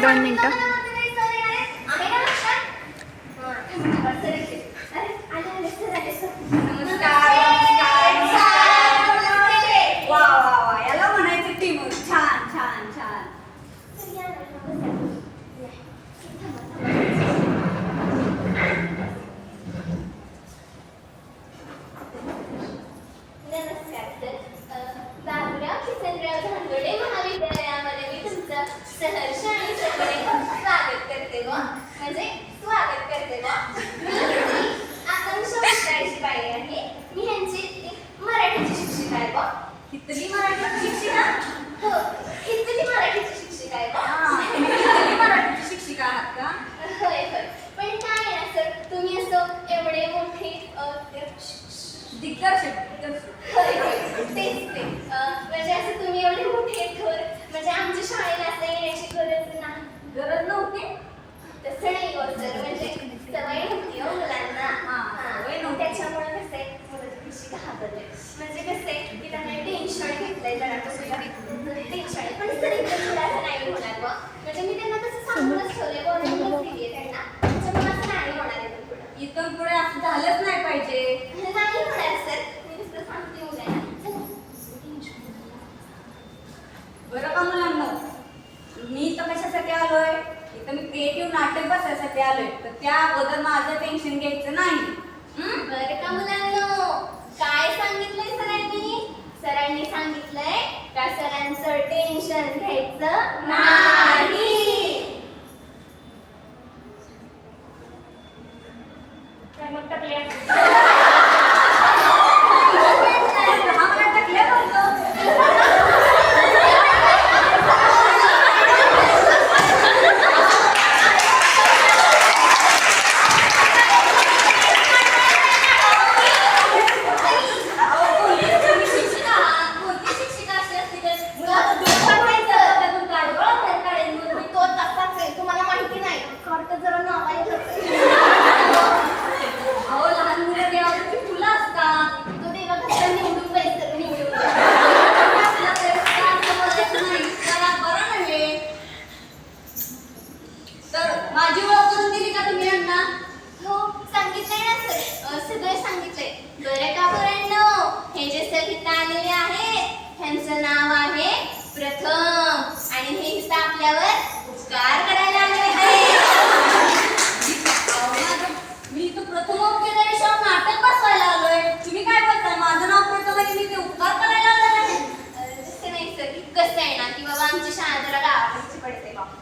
2 मिनिटं. याला म्हणायचं टीम. छान छान छान. नमस्कार सर. बाबुराव किसनराव धानोडे महाविद्यालयामध्ये मी तुमचं सहर्ष आणि सगळे स्वागत करते व म्हणजे स्वागत करते व मी आकांक्षा मित्राची बाई आहे. मी ह्यांची मराठीची शिक्षिका आहे व कितली मराठीची शिक्षिका? हो, कितली मराठीची शिक्षिका आहे व कितली मराठीची शिक्षिका आहात का? होय होय. पण काय आहे ना सर, तुम्ही असं एवढे मोठे दिग्दर्शक. होय होय, तेच ते. म्हणजे असं तुम्ही एवढे मोठे थोर म्हणजे आमच्या शाळेला असं येण्याची गरज नाही. गरज नव्हती? तसं नाही हो सर, म्हणजे सवय नव्हती हो मुलांना. सवय नव्हती. त्याच्यामुळे कसं आहे, मुलं थोडीशी घाबरले. म्हणजे कसं आहे की त्यांना टेन्शन घेतलंय जरा टेन्शन आहे. पण सर इथं थोडा असं नाही होणार बा. म्हणजे मी त्यांना तसं सांगूनच ठेवलंय, वॉर्निंगच दिली आहे त्यांना. त्याच्यामुळे असं नाही होणार आहे इथून पुढं. इथून पुढे असं झालंच नाही पाहिजे. नाही होणार सर, मी नुसतं सांगते मुलांना. बरं का मुलांना, मी इथं कशासाठी आलोय? इथं मी क्रिएटिव्ह नाटक बसायसाठी आलोय. तर त्या अगोदर माझं टेन्शन घ्यायचं नाही. बरं का मुलांनो, काय सांगितलंय सरांनी? सरांनी सांगितलंय का सरांचं टेन्शन घ्यायचं नाही. काय मग टाकले?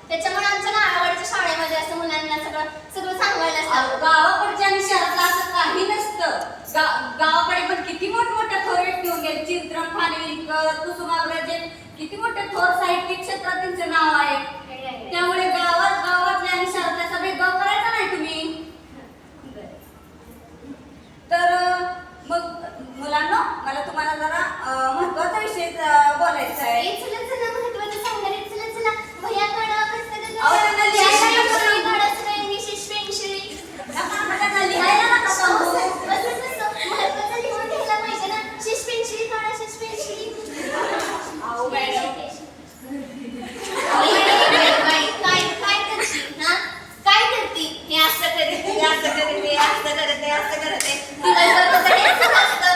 त्याच्यामुळे आमच्या गावाकडच्या शाळेमध्ये असं मुलांना सगळं सांगवायला असतं. गावाकडच्या आणि शहरातलं असं काही नसतं. गावाकडे पण किती मोठमोठ्या थोर ठेवून गेले. चिंतन खानविलकर, कुसुमाग्रज किती मोठे थोर साहित्यिक क्षेत्रात त्यांचं नाव आहे. त्यामुळे गावातल्या आणि शहरातल्या सगळे गाव करायचं नाही तुम्ही. तर मग मुलांना, मला तुम्हाला जरा महत्वाचा विषय बोलायचा आहे. चला महत्वाचं सांगणार आहे. चला भैया काढा पुस्तकं. विशेष पेन्सिल लिहायला नका सांगू. महत्वाचं लिहून घ्यायला पाहिजे ना. शिश पेन्सिल काढा, शिश पेन्सिल. अहो मॅडम, काय करते हा? काय करते? हे असं करते, असं करते, असं करते, असं करते. दिवसभर तरी असंच असतं.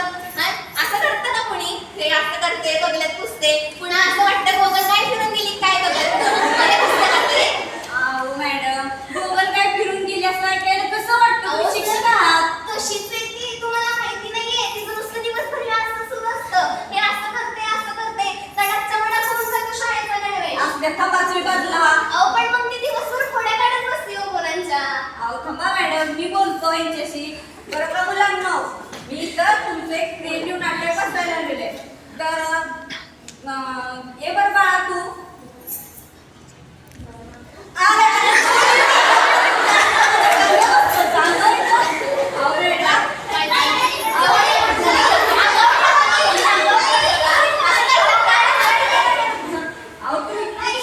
असं करतं का कोणी? हे असं करते, बघल्यात पुसते. पुन्हा असं वाटतं गोगल काय फिरून गेली काय बघत. मला कसं वाटतंय? अहो मॅडम, गोगल काय फिरून गेली असं वाटायला कसं वाटतं? तुम्ही शिक्षक आहात. तशीच आहे ती, तुम्हाला माहिती नाहीये. तिचं नुसतं दिवसभर हे असं सुरू असतं. हे असं करते, असं करते. तडाकचा वडा करून जातो शाळेचा गणवेश. असल्या थांबाच बाजूला. अहो पण मग ती दिवसभर खोड्या काढत बसते हो मुलांच्या. अहो थांबा मॅडम, मी बोलतो यांच्याशी. बरं का मुलांना, मी तर तुमचं एक क्रिएटिव्ह नाटक बसायला आलेले. तर ये बरं बाळा तू.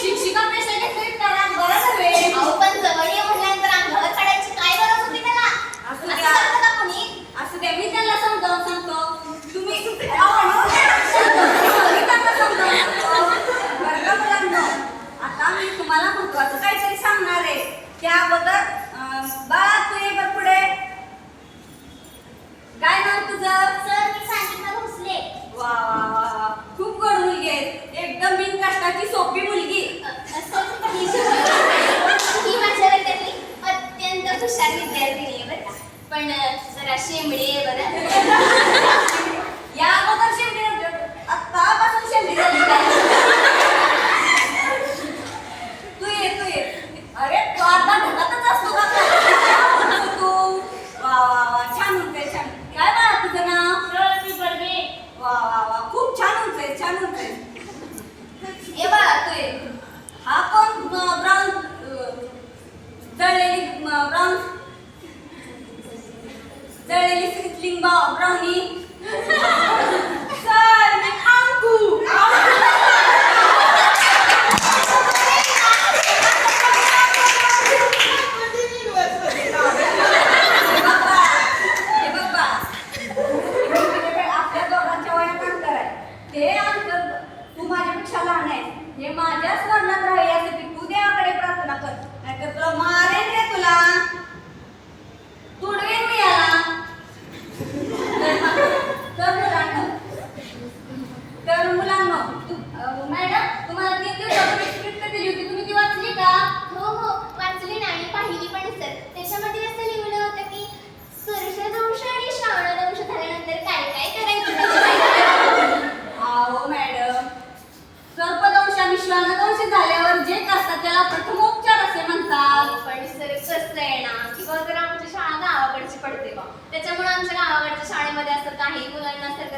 शिक्षिका पेशा घेतली करा बरं नव्हे. अहो पण जवळ ये म्हटल्यानंतर अंगावर काढायची काय गरज होती त्याला? असं असं द्या. करतं का कोणी? असं द्या, मी त्यांना समजावून सांगतो. तुम्ही मी त्यांना समजावून सांगतो. बरं का मुलांनो, आता मी तुम्हाला महत्वाचं काहीतरी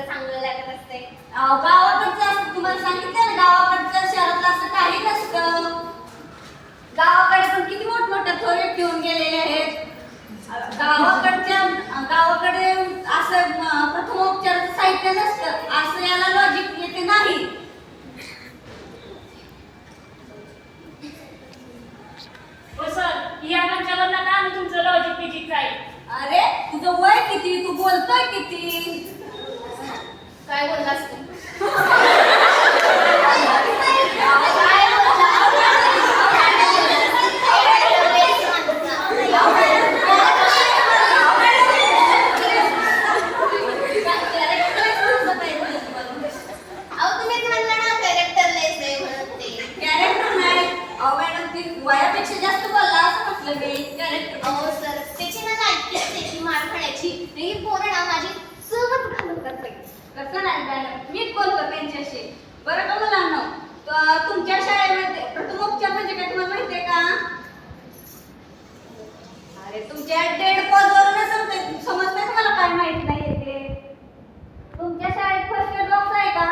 चांगलं लागत असते. गावाकडचं असं तुम्हाला सांगितलं ना, गावाकडचं शहरातलं असं काही नसतं. गावाकडे पण किती मोठमोठे थोरे ठेवून गेलेले आहेत. गावाकडे असं प्रथमोपचाराचं साहित्य नसतं, असं याला लॉजिक येते नाही. हो सर, या मंचावर नका आणू तुमचं लॉजिक बिजिक काय. अरे तुझं वय किती, तू बोलतोय किती? काय बोललास तू? वयापेक्षा जास्त बोलला असं म्हटलं मी. अहो सर, त्याची ना लायकी असते की मार खाण्याची. ही पोरं ना माझी सोबत घालवतात बाई. कसं नाही मॅडम, मीच बोलतो त्यांच्याशी. बरं का मुलांनो, तुमच्या शाळेमध्ये प्रथमोपचार म्हणजे काय तुम्हाला माहितीये का? अरे तुमच्या डेड पॉजवरूनच समजतंय तुम्हाला काय माहित नाहीये ते. तुमच्या शाळेत फर्स्ट एड बॉक्स आहे का?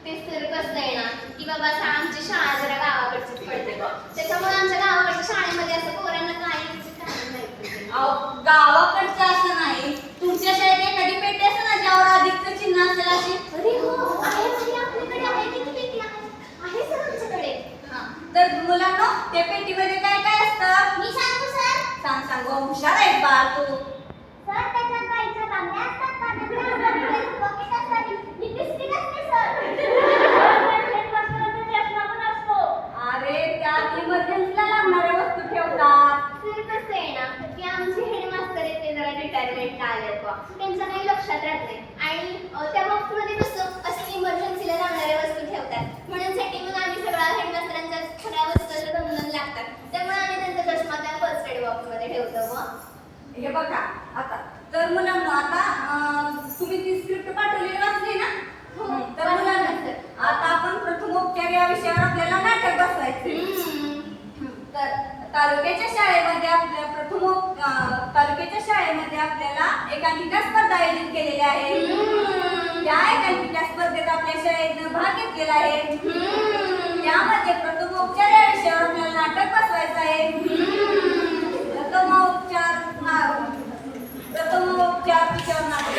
ते सर कसं आहे ना की बाबा आमची शाळा जरा गावाकडचीच पडते बा, त्याच्यामुळे आमच्या गावाकडच्या शाळेमध्ये असं पोरांना काय माहिती. गावाकडचं असं नाही, तुमच्या शाळेत एखादी पेटी असेल ना ज्यावर अधिकचं चिन्ह असेल अशी. अरे हो, आहे म्हणजे आपल्याकडे आहे. किती पेटी आहे सर आमच्याकडे. तर मुलांनो, त्या पेटीमध्ये काय काय असतं? मी सांगू सर. सांग सांग, हुशार आहे बा तू. सर त्याच्यात गाईच्या बांगड्या असतात, कानातले असतात, पॉकेट असतात, लिपस्टिक असते सर. चष्मा पण असतो. अरे त्यात इमर्जन्सीला लागणाऱ्या वस्तू ठेवतात. सर कसं आहे ना की आमचे हेडमास्टर आहेत ते जरा रिटायरमेंटला आलेत बा, त्यांच्या काही लक्षात राहत नाही. आणि त्या बॉक्समध्ये कसं असं इमर्जन्सीला लागणाऱ्या वस्तू ठेवतात. म्हणून मग आम्ही सगळ्या हेडमास्टरांच्या सगळ्या वस्तू दोन लागतात, त्यामुळे आम्ही त्यांचा चष्मा त्या फर्स्ट एड बॉक्समध्ये ठेवतो. मग हे बघा आता, तर मुलांनो आता तुम्ही ती स्क्रिप्ट पाठवलेली वाचली ना? हो, तर मुलांना आता आपण प्रथमोपचार या विषयावर आपल्याला नाटक बसवायचं. तर तालुक्याच्या शाळेमध्ये आपल्याला एकांकिका स्पर्धा आयोजित केलेली आहे. या एकांकिका स्पर्धेत आपल्या शाळेनं भाग घेतलेला आहे. यामध्ये प्रथमोपचार या विषयावर आपल्याला नाटक बसवायचं आहे. प्रथमोपचार विषयावर नाटक.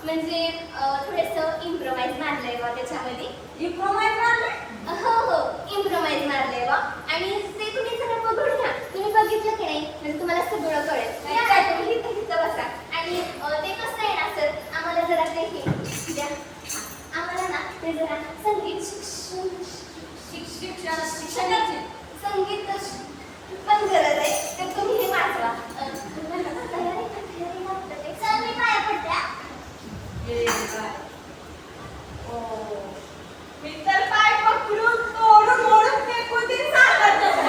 म्हणजे थोडंसं इम्प्रोवाइज मारलंय बा त्याच्यामध्ये. इम्प्रोवाइज मारलंय? हो, इम्प्रोवाइज मारलंय बा. आणि ते तुम्ही सगळं बघून घ्या. तुम्ही बघितलं की नाही म्हणजे तुम्हाला सगळं कळेल. तुम्ही इथं बसा. आणि ते कसं आहे ना सर, आम्हाला जरा ते हे द्या. आम्हाला ना ते जरा संगीत शिक्षणाचे संगीत पण गरज आहे. तर तुम्ही हे वाचवा. सर मी पाया पडत्या. मी तर पाय पकडून तोडून मोडून फेकून ती सांगत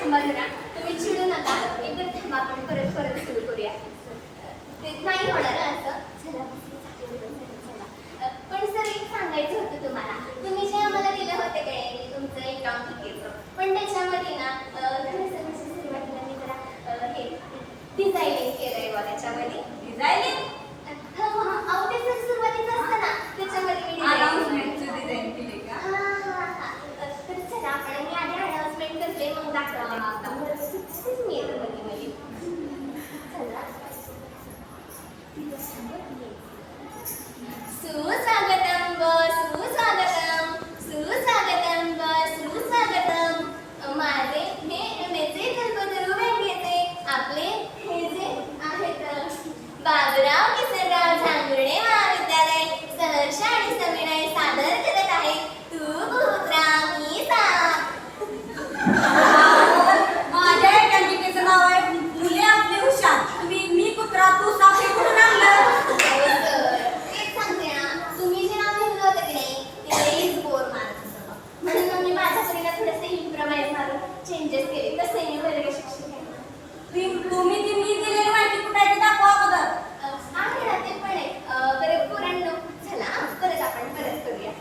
थांबा जरा, तुम्ही चिडू नका. एकदा थांबा, आपण परत परत सुरू करूया. ते नाही होणार असं. चला चला. पण सर एक सांगायचं होतं तुम्हाला. तुम्ही जे आम्हाला दिलं होतं काय तुमचं अकाउंट तिकीटचं, पण त्याच्यामध्ये ना खरं सुरुवातीला मी जरा हे डिझायनिंग केलंय बघा त्याच्यामध्ये. डिझायनिंग अहो ते सर सुरुवातीचं असतं ना त्याच्यामध्ये मी अनाउन्समेंटचं डिझाईन केले का? तर चला आपण मी आधी अनाउन्समेंट करते मग दाखवते. मी येतो मध्ये चला. सुस्वागतम व सुस्वागतम, सुस्वागतम व सुस्वागतम. माझे हे एमएचे कल्पतरू बँकेचे आपले हे जे आहेत बाबुराव किसनराव झांगुर्डे महाविद्यालय सहर्ष आणि सविनय सादर करत आहे तू कुत्रा मी साप. माझ्या कॅन्डिडेटचं नाव आहे मुले आपले हुशार. तुम्ही मी कुत्रा तू साप हे कुठून आणलं? तेच सांगते ना, तुम्ही जे नाव लिहिलं होतं की नाही ते लईच बोर मारत होतं. म्हणून मग मी माझ्या परीला थोडेसे इम्प्रोवाइज मारून चेंजेस केले. कसं आहे वर्ग शिक्षक आहे. तुम्ही ती मी दिलेली माहिती कुठे आहे ते दाखवा अगोदर. आहे ना ते पण आहे. बरं पोरांनो चला परत आपण परत करूया.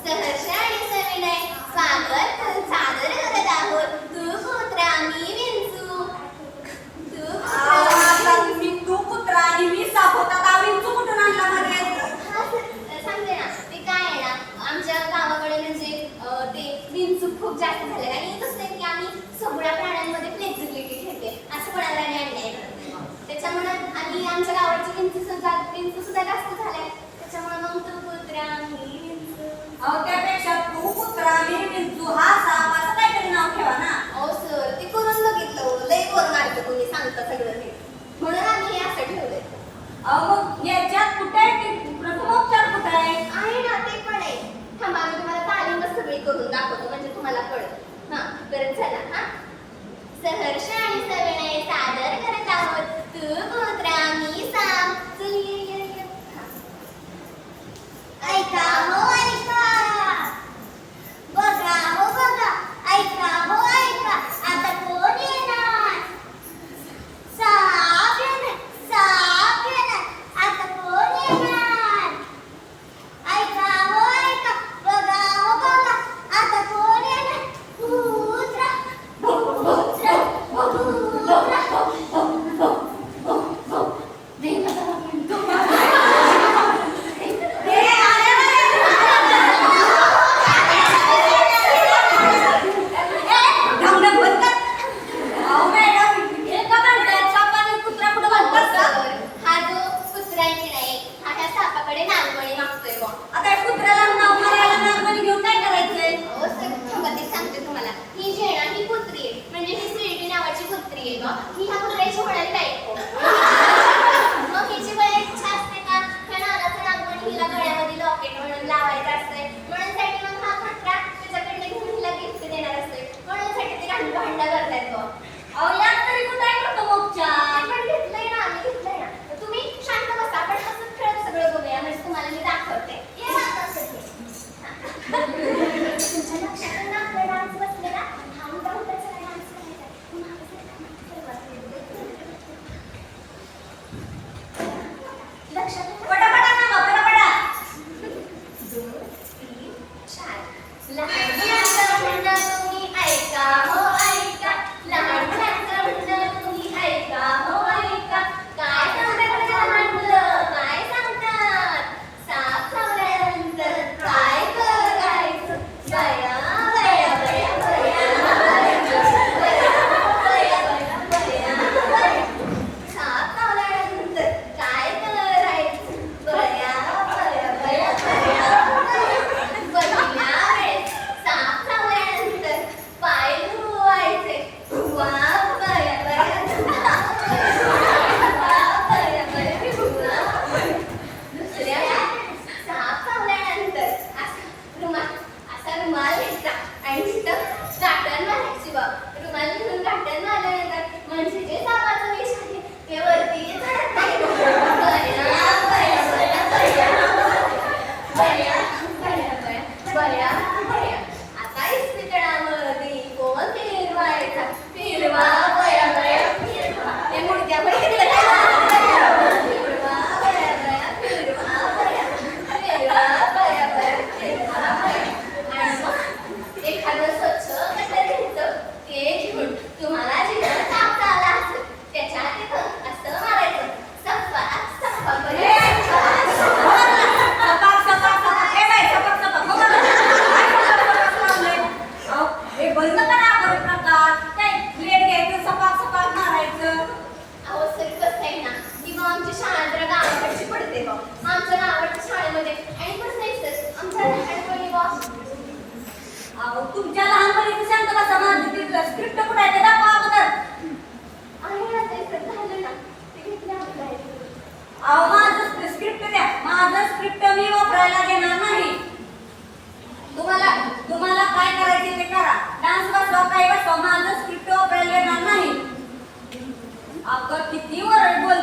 सहर्ष आणि सविनय स्वागत सादर करत आहोत तू कुत्रा मी विंचू. तू कुत्रा आणि मी साप होता. विंचू कुठून आणला मध्ये? हा सर सांगते ना, ते काय आहे ना आमच्या गावाकडे म्हणजे ते विंचू खूप जास्त झाले आणि कसं आहे की आम्ही सगळ्या प्राण्यांमध्ये फ्लेक्झिबिलिटी ठेवते. असं कोणाला नाही अन्याय करत नाही. त्याच्यामुळे आणि आमच्या गावाची विंचू सुद्धा जास्त झाल्या. त्याच्यामुळे मग तू कुत्रा मी विंचू. त्यापेक्षा तू कुत्रा मी विंचू हा साप असं काहीतरी नाव ठेवा ना. अहो सर ते करून बघितलं लई बोर मारतं तुम्ही सांगता सगळं हे, म्हणून आम्ही हे असं ठेवलंय. मग याच्यात कुठे आहे प्रथमोपचार कुठे आहे? आहे ना ते पण आहे. थांबा मी तुम्हाला तालीमच सगळी करून दाखवतो म्हणजे तुम्हाला कळत. हा बरं चला. हा सहर्ष आणि सविनय सादर करत आहोत तू कुत्रा मी साप. चल ये. ऐका हो ऐका, बघा हो बघा, ऐका हो ऐका, आता कोण येणार? साप येणार, साप येणार, आता कोण येणार? ऐका हो ऐका, बघा हो बघा, आता कोण येणार? कुत्रा, कुत्रा, हा जो कुत्रा आहे की नाही हा ह्या सापाकडे नागमणी मागतोय बा. आता या कुत्र्याला नाव मारायला नागमणी घेऊन काय करायचंय? हो सर थांबा ते सांगते तुम्हाला. ही जी आहे ना ही कुत्री आहे म्हणजे ही स्वीटी नावाची कुत्री आहे बा. ही ह्या कुत्र्याची होणारी बायको. मग हिची वय इच्छा असते का ह्या नागाचं नागमणी हिला गळ्यामध्ये लॉकेट म्हणून लावायचं असतंय. म्हणून साठी मग हा कुत्रा त्याच्याकडे घेऊन हिला गिफ्ट देणार असतोय. म्हणून साठी ते भांडा करतायत बा. यात तरी कुठे आहे प्रथमोपचार? आपण घेतलंय ना, आम्ही घेतलंय ना. तुम्ही शांत बसा, आपण हसत खेळत सगळं बघूया म्हणजे तुम्हाला मी दाखवते. ये ना आता असं खेळ. तुमच्या लक्षात ना आपला डान्स बसलेला हा उलटा उलटाचा डान्स करायचा. लक्षात आहे ना? पटापटा सांगा, पटापटा. 2, 3, 4. लहान मुलांचं म्हणणं तुम्ही ऐका हो ऐका, लहान मुलांचं म्हणणं तुम्ही ऐका हो ऐका. काय सांगतात लहान मुलं, काय सांगतात? साप चावल्यानंतर काय करायचं? बया बया बया बया बया. साप चावल्यानंतर काय करायचं? बया बया बया बया. पहिल्या वेळेस साप चावल्यानंतर पाय धुवायचे. धुवा बया बया धुवा. बया बया धुवा. दुसऱ्या वेळेस साप चावल्यानंतर असा रुमाल घ्यायचा आणि तिथं गाठण मारायची बघ. रुमाल घेऊन गाठण मारल्यानंतर म्हणजे जे सापाचं विष आहे ते वरती चढत नाही. बया बया बया बया बया बया बया बया. आता इस्पितळामध्ये कोण फिरवायचा फिरवा बया बया फिरवा हे मुडक्या पण किती फिरवा बया बया फिरवा बया फिरवा बया बया फिरवा बया आणि मग एखादं स्वच्छ गटर घ्यायचं ते घेऊन तुम्हाला जिथं ताप आला असेल त्याच्या तिथं असं मारायचं सप्पा सप्पा हे बंद करा बरं प्रकार काय प्लेट घ्यायचं सपाक सपाक मारायचं. अहो सर कसं आहे ना की मग आमची शाळा जरा गावाकडची पडते बघ आमच्या गावाकडच्या शाळेमध्ये आणि कसं आहे सर आमच्या लहानपणी बॉस अहो तुमच्या लहानपणीचं शांत बसा माझं तिथलं स्क्रिप्ट कुठे आहे ते दाखवा अगोदर. आणि ना ते सर झालं ना ते घेतलं आपल्याला अहो माझं स्क्रिप्ट द्या. माझं स्क्रिप्ट मी वापरायला देणार नाही. तुम्हाला काय करायचे ते करा. डान्स बसवा काय बसवा माझं स्क्रिप्ट वापरायला देणार नाही. अगं किती वरड बोल